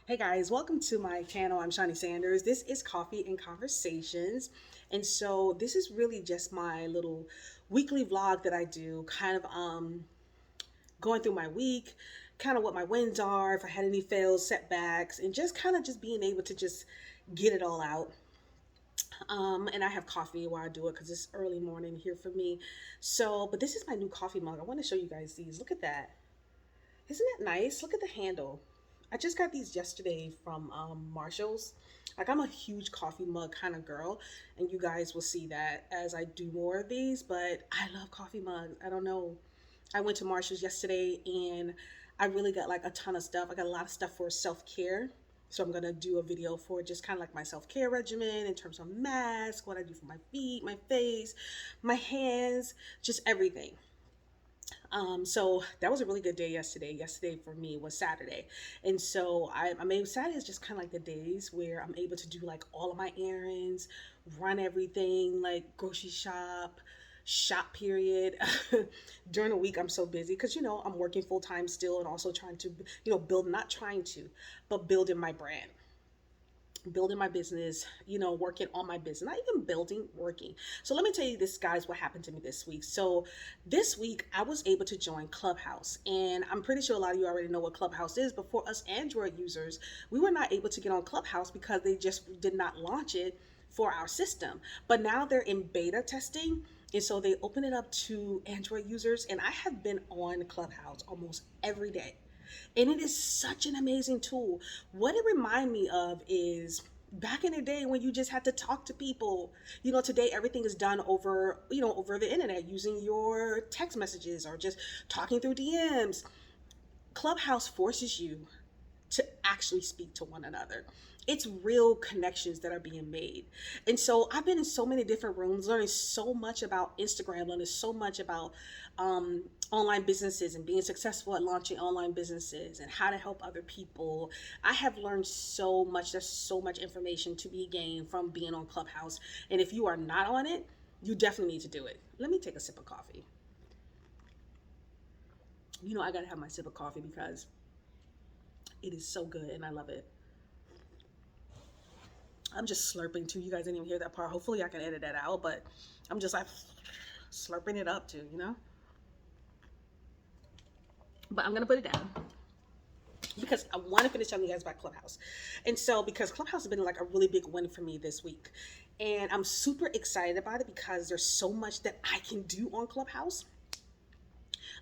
Hey guys, welcome to my channel. I'm Shani Sanders. This is Coffee and Conversations. And so this is really just my little weekly vlog that I do, kind of going through my week, kind of what my wins are, if I had any fails, setbacks, and just kind of just being able to just get it all out. And I have coffee while I do it because it's early morning here for me. So, but this is my new coffee mug. I want to show you guys these. Look at that. Isn't that nice? Look at the handle. I just got these yesterday from Marshall's. Like, I'm a huge coffee mug kind of girl, and you guys will see that as I do more of these, but I love coffee mugs. I don't know. I went to Marshall's yesterday and I really got like a ton of stuff. I got a lot of stuff for self-care. So I'm gonna do a video for just kind of like my self-care regimen in terms of mask, what I do for my feet, my face, my hands, just everything. So that was a really good day yesterday. Yesterday for me was Saturday. And so I mean, Saturday is just kind of like the days where I'm able to do like all of my errands, run everything, like grocery shop period. During the week, I'm so busy because, I'm working full time still and also trying to, build, not trying to, but building my brand, building my business, working on my business, not even building, working. So let me tell you this, guys, what happened to me this week. So this week I was able to join Clubhouse, and I'm pretty sure a lot of you already know what Clubhouse is, but for us Android users, we were not able to get on Clubhouse because they just did not launch it for our system. But now they're in beta testing. And so they open it up to Android users, and I have been on Clubhouse almost every day, and it is such an amazing tool. What it reminds me of is back in the day when you just had to talk to people. Today everything is done over the internet using your text messages or just talking through DMs. Clubhouse forces you to actually speak to one another. It's real connections that are being made. And so I've been in so many different rooms, learning so much about Instagram, learning so much about online businesses and being successful at launching online businesses and how to help other people. I have learned so much. There's so much information to be gained from being on Clubhouse. And if you are not on it, you definitely need to do it. Let me take a sip of coffee. I got to have my sip of coffee because it is so good and I love it. I'm just slurping too. You guys didn't even hear that part. Hopefully I can edit that out, but I'm just like slurping it up too. But I'm gonna put it down because I want to finish telling you guys about Clubhouse. And so because Clubhouse has been like a really big win for me this week. And I'm super excited about it because there's so much that I can do on Clubhouse.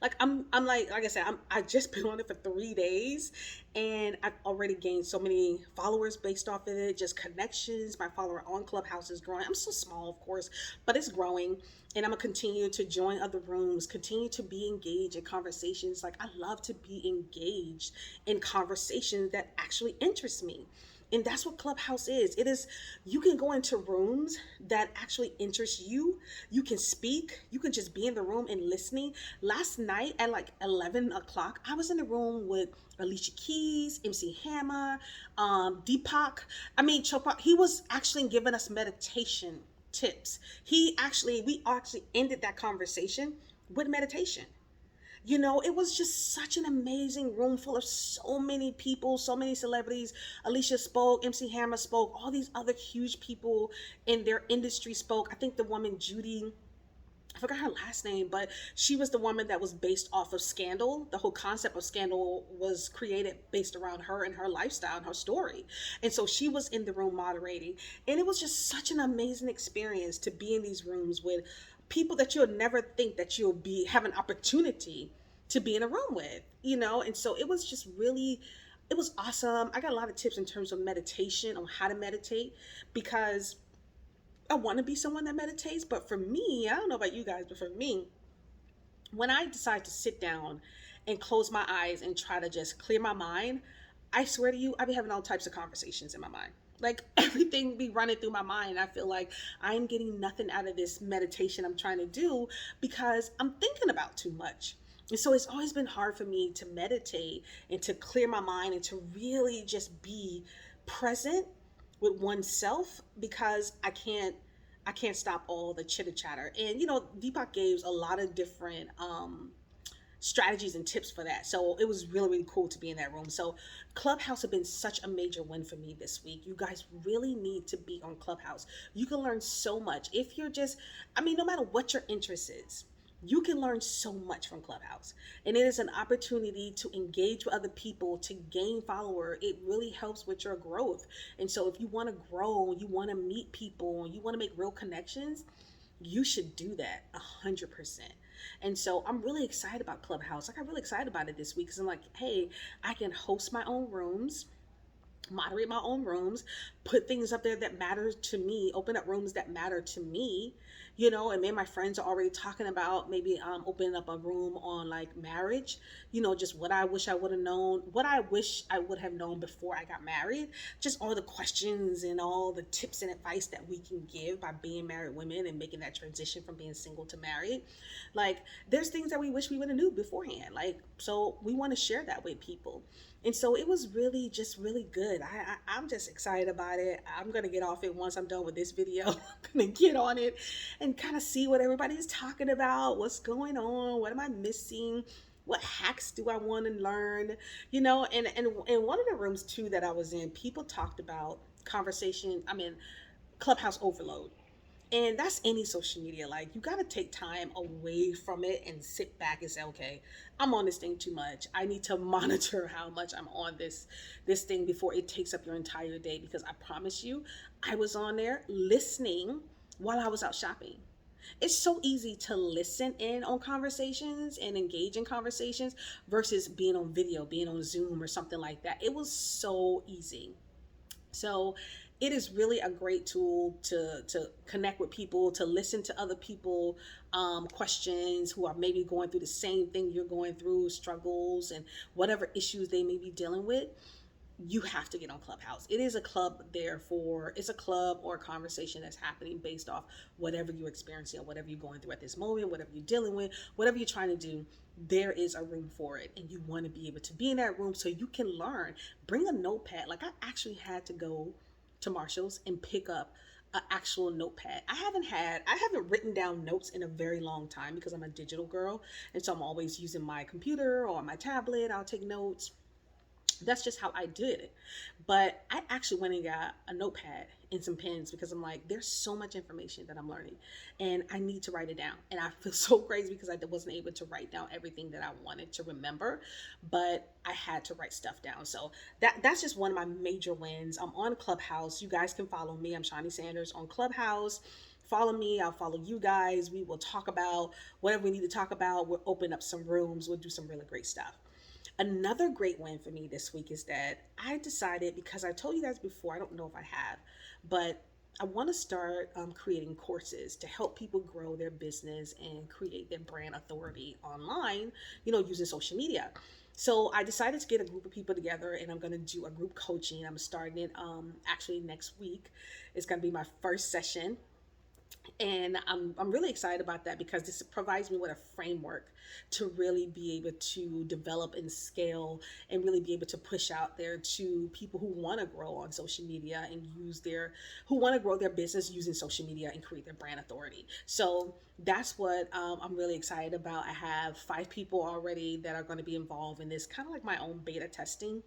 Like I'm like I said, I just been on it for 3 days, and I've already gained so many followers based off of it. Just connections. My follower on Clubhouse is growing. I'm still small, of course, but it's growing, and I'm gonna continue to join other rooms, continue to be engaged in conversations. Like, I love to be engaged in conversations that actually interest me. And that's what Clubhouse is. It is, you can go into rooms that actually interest you. You can speak, you can just be in the room and listening. Last night at like 11 o'clock, I was in the room with Alicia Keys, MC Hammer, Deepak. I mean, Chopra. He was actually giving us meditation tips. We actually ended that conversation with meditation. It was just such an amazing room full of so many people, so many celebrities. Alicia spoke, MC Hammer spoke, all these other huge people in their industry spoke. I think the woman Judy, I forgot her last name, but she was the woman that was based off of Scandal. The whole concept of Scandal was created based around her and her lifestyle and her story. And so she was in the room moderating. And it was just such an amazing experience to be in these rooms with people that you'll never think that you'll be have an opportunity to be in a room with. And so it was just really, it was awesome. I got a lot of tips in terms of meditation, on how to meditate, because I want to be someone that meditates. But for me, I don't know about you guys, but for me, when I decide to sit down and close my eyes and try to just clear my mind, I swear to you, I be having all types of conversations in my mind. Like, everything be running through my mind. I feel like I'm getting nothing out of this meditation I'm trying to do because I'm thinking about too much. And so it's always been hard for me to meditate and to clear my mind and to really just be present with oneself, because I can't stop all the chitter chatter. And Deepak gave a lot of different strategies and tips for that. So it was really, really cool to be in that room. So Clubhouse have been such a major win for me this week. You guys really need to be on Clubhouse. You can learn so much. If you're just, I mean, no matter what your interest is, you can learn so much from Clubhouse. And it is an opportunity to engage with other people, to gain follower. It really helps with your growth. And so if you want to grow, you want to meet people, you want to make real connections, you should do that 100%. And so I'm really excited about Clubhouse. Like, I'm really excited about it this week because I'm like, hey, I can host my own rooms, moderate my own rooms, put things up there that matter to me, open up rooms that matter to me, and me and my friends are already talking about maybe opening up a room on like marriage, just what I wish I would have known, what I wish I would have known before I got married, just all the questions and all the tips and advice that we can give by being married women and making that transition from being single to married. Like, there's things that we wish we would have knew beforehand, like, so we want to share that with people. And so it was really just really good. I'm just excited about it. I'm going to get off it once I'm done with this video. I'm going to get on it and kind of see what everybody's talking about, what's going on, what am I missing, what hacks do I want to learn, and one of the rooms too that I was in, people talked about conversation, I mean, Clubhouse overload. And that's any social media. Like, you got to take time away from it and sit back and say, okay, I'm on this thing too much. I need to monitor how much I'm on this thing before it takes up your entire day. Because I promise you, I was on there listening while I was out shopping. It's so easy to listen in on conversations and engage in conversations versus being on video, being on Zoom or something like that. It was so easy. So it is really a great tool to connect with people, to listen to other people, questions, who are maybe going through the same thing you're going through, struggles and whatever issues they may be dealing with. You have to get on Clubhouse. It is a club there for, it's a club or a conversation that's happening based off whatever you're experiencing or whatever you're going through at this moment, whatever you're dealing with, whatever you're trying to do. There is a room for it, and you want to be able to be in that room so you can learn. Bring a notepad. Like, I actually had to go to Marshall's and pick up an actual notepad. I haven't written down notes in a very long time because I'm a digital girl, and so I'm always using my computer or my tablet. I'll take notes. That's just how I did it. But I actually went and got a notepad and some pens because I'm like, there's so much information that I'm learning and I need to write it down. And I feel so crazy because I wasn't able to write down everything that I wanted to remember, but I had to write stuff down. So that's just one of my major wins. I'm on Clubhouse. You guys can follow me. I'm Shawnee Sanders on Clubhouse. Follow me, I'll follow you guys. We will talk about whatever we need to talk about. We'll open up some rooms. We'll do some really great stuff. Another great win for me this week is that I decided, because I told you guys before, I don't know if I have, but I want to start creating courses to help people grow their business and create their brand authority online, using social media. So I decided to get a group of people together, and I'm going to do a group coaching. I'm starting it actually next week. It's going to be my first session, and I'm really excited about that because this provides me with a framework to really be able to develop and scale and really be able to push out there to people who want to grow on social media and who want to grow their business using social media and create their brand authority. So that's what I'm really excited about. I have 5 people already that are going to be involved in this, kind of like my own beta testing,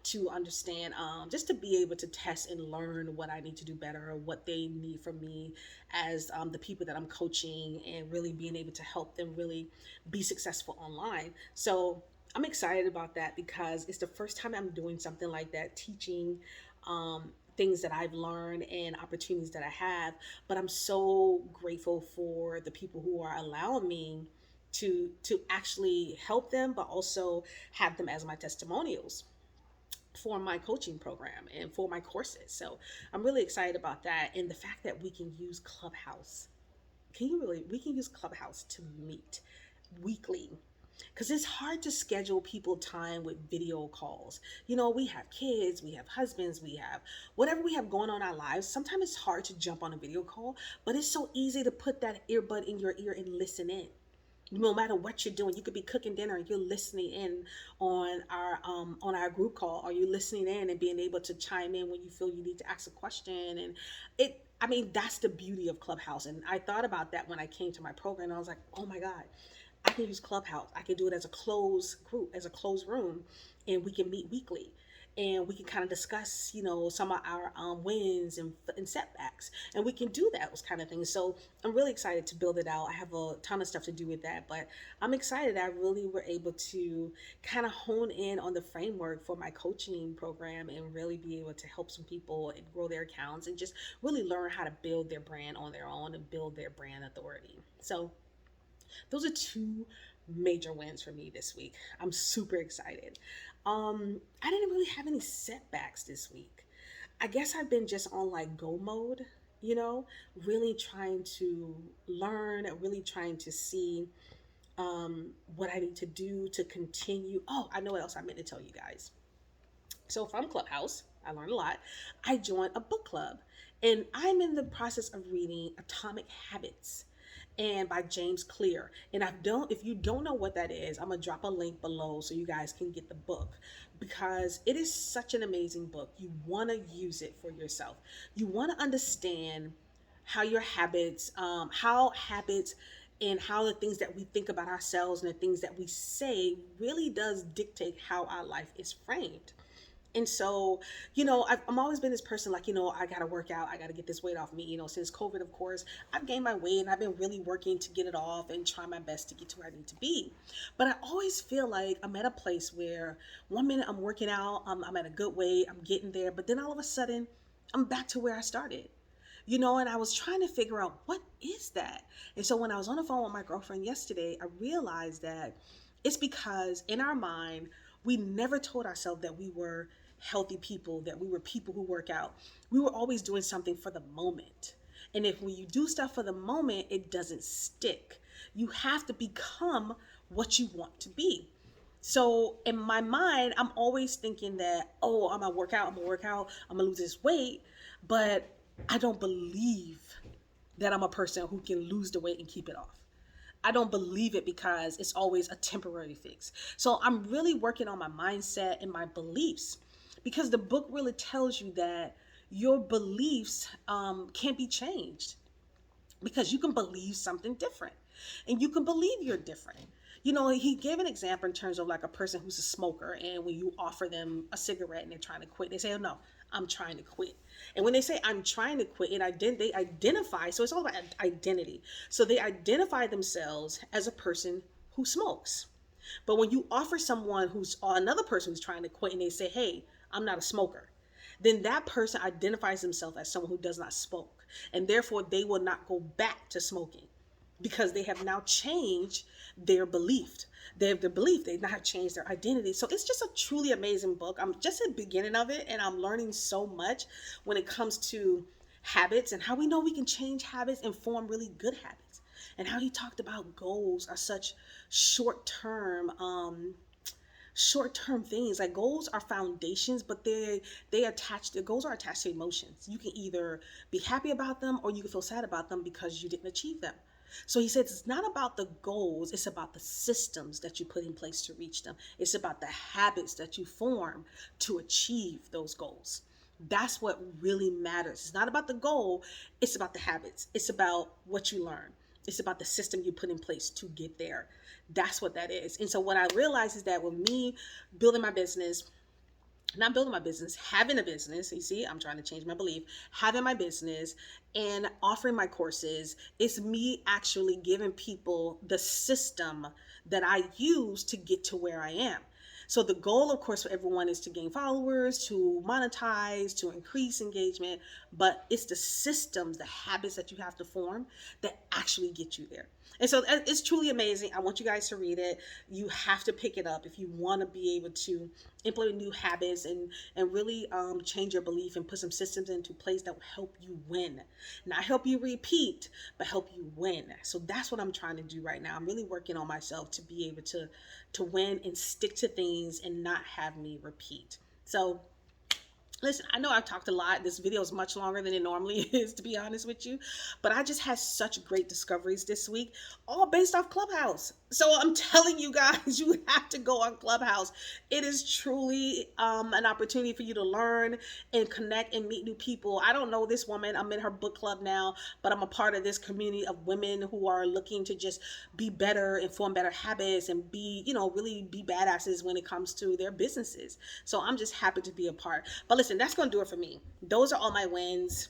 to understand, just to be able to test and learn what I need to do better, or what they need from me as the people that I'm coaching, and really being able to help them really be successful online. So I'm excited about that because it's the first time I'm doing something like that, teaching things that I've learned and opportunities that I have. But I'm so grateful for the people who are allowing me to actually help them, but also have them as my testimonials for my coaching program and for my courses. So I'm really excited about that. And the fact that we can use Clubhouse. We can use Clubhouse to meet weekly, because it's hard to schedule people time with video calls. We have kids, we have husbands, we have whatever we have going on in our lives. Sometimes it's hard to jump on a video call, but it's so easy to put that earbud in your ear and listen in. No matter what you're doing, you could be cooking dinner and you're listening in on our group call. Are you listening in and being able to chime in when you feel you need to ask a question? And that's the beauty of Clubhouse. And I thought about that when I came to my program. I was like, oh my God, I can use Clubhouse. I can do it as a closed group, as a closed room, and we can meet weekly. And we can kind of discuss, some of our wins and setbacks, and we can do those kind of things. So I'm really excited to build it out. I have a ton of stuff to do with that, but I'm excited. I really were able to kind of hone in on the framework for my coaching program and really be able to help some people and grow their accounts and just really learn how to build their brand on their own and build their brand authority. So those are two major wins for me this week. I'm super excited. I didn't really have any setbacks this week. I guess I've been just on like go mode, you know, really trying to learn, really trying to see what I need to do to continue. Oh, I know what else I meant to tell you guys. So from Clubhouse, I learned a lot. I joined a book club, and I'm in the process of reading Atomic Habits and by James Clear. And if you don't know what that is, I'm gonna drop a link below so you guys can get the book, because it is such an amazing book. You want to use it for yourself. You want to understand how your habits, how habits and how the things that we think about ourselves and the things that we say really does dictate how our life is framed. And so, I'm always been this person like, I got to work out. I got to get this weight off me. Since COVID, of course, I've gained my weight and I've been really working to get it off and try my best to get to where I need to be. But I always feel like I'm at a place where one minute I'm working out, I'm at a good weight, I'm getting there. But then all of a sudden, I'm back to where I started. And I was trying to figure out what is that. And so when I was on the phone with my girlfriend yesterday, I realized that it's because in our mind, we never told ourselves that we were healthy people, that we were people who work out. We were always doing something for the moment. And if when you do stuff for the moment, it doesn't stick. You have to become what you want to be. So in my mind, I'm always thinking that, oh, I'm gonna work out, I'm gonna lose this weight. But I don't believe that I'm a person who can lose the weight and keep it off. I don't believe it because it's always a temporary fix. So I'm really working on my mindset and my beliefs, because the book really tells you that your beliefs can't be changed, because you can believe something different and you can believe you're different. He gave an example in terms of like a person who's a smoker, and when you offer them a cigarette and they're trying to quit, they say, oh no, I'm trying to quit. And when they say I'm trying to quit, they identify, so it's all about identity. So they identify themselves as a person who smokes. But when you offer someone who's another person who's trying to quit and they say, hey, I'm not a smoker, then that person identifies themselves as someone who does not smoke. And therefore they will not go back to smoking, because they have now changed their belief. They have the belief, they now have changed their identity. So it's just a truly amazing book. I'm just at the beginning of it, and I'm learning so much when it comes to habits and how we know we can change habits and form really good habits. And how he talked about goals are such short-term things. Like, goals are foundations, but the goals are attached to emotions. You can either be happy about them or you can feel sad about them because you didn't achieve them. So he says it's not about the goals, it's about the systems that you put in place to reach them. It's about the habits that you form to achieve those goals. That's what really matters. It's not about the goal, it's about the habits. It's about what you learn. It's about the system you put in place to get there. That's what that is. And so what I realized is that with me building my business, not building my business, having a business, you see, I'm trying to change my belief, having my business and offering my courses, it's me actually giving people the system that I use to get to where I am. So the goal, of course, for everyone is to gain followers, to monetize, to increase engagement, but it's the systems, the habits that you have to form that actually get you there. And so it's truly amazing. I want you guys to read it. You have to pick it up if you want to be able to implement new habits and really change your belief and put some systems into place that will help you win. Not help you repeat, but help you win. So that's what I'm trying to do right now. I'm really working on myself to be able to win and stick to things and not have me repeat. So listen, I know I've talked a lot. This video is much longer than it normally is, to be honest with you. But I just had such great discoveries this week, all based off Clubhouse. So I'm telling you guys, you have to go on Clubhouse. It is truly an opportunity for you to learn and connect and meet new people. I don't know this woman. I'm in her book club now, but I'm a part of this community of women who are looking to just be better and form better habits and be, really be badasses when it comes to their businesses. So I'm just happy to be a part. But listen, that's going to do it for me. Those are all my wins.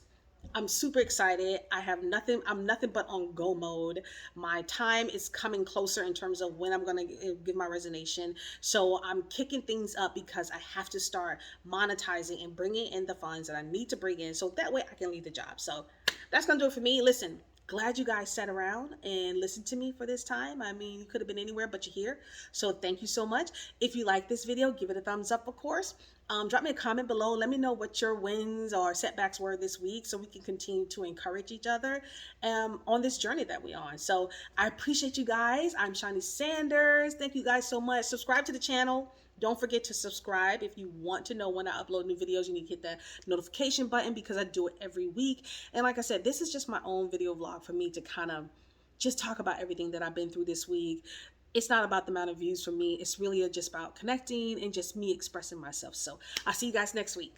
I'm super excited. I'm nothing but on go mode. My time is coming closer in terms of when I'm going to give my resignation. So I'm kicking things up because I have to start monetizing and bringing in the funds that I need to bring in so that way I can leave the job. So that's going to do it for me. Listen, glad you guys sat around and listened to me for this time. I mean, you could have been anywhere, but you're here. So thank you so much. If you like this video, give it a thumbs up, of course. Drop me a comment below. Let me know what your wins or setbacks were this week so we can continue to encourage each other on this journey that we're on. So I appreciate you guys. I'm Shani Sanders. Thank you guys so much. Subscribe to the channel. Don't forget to subscribe if you want to know when I upload new videos. You need to hit the notification button because I do it every week. And like I said, this is just my own video vlog for me to kind of just talk about everything that I've been through this week. It's not about the amount of views for me. It's really just about connecting and just me expressing myself. So I'll see you guys next week.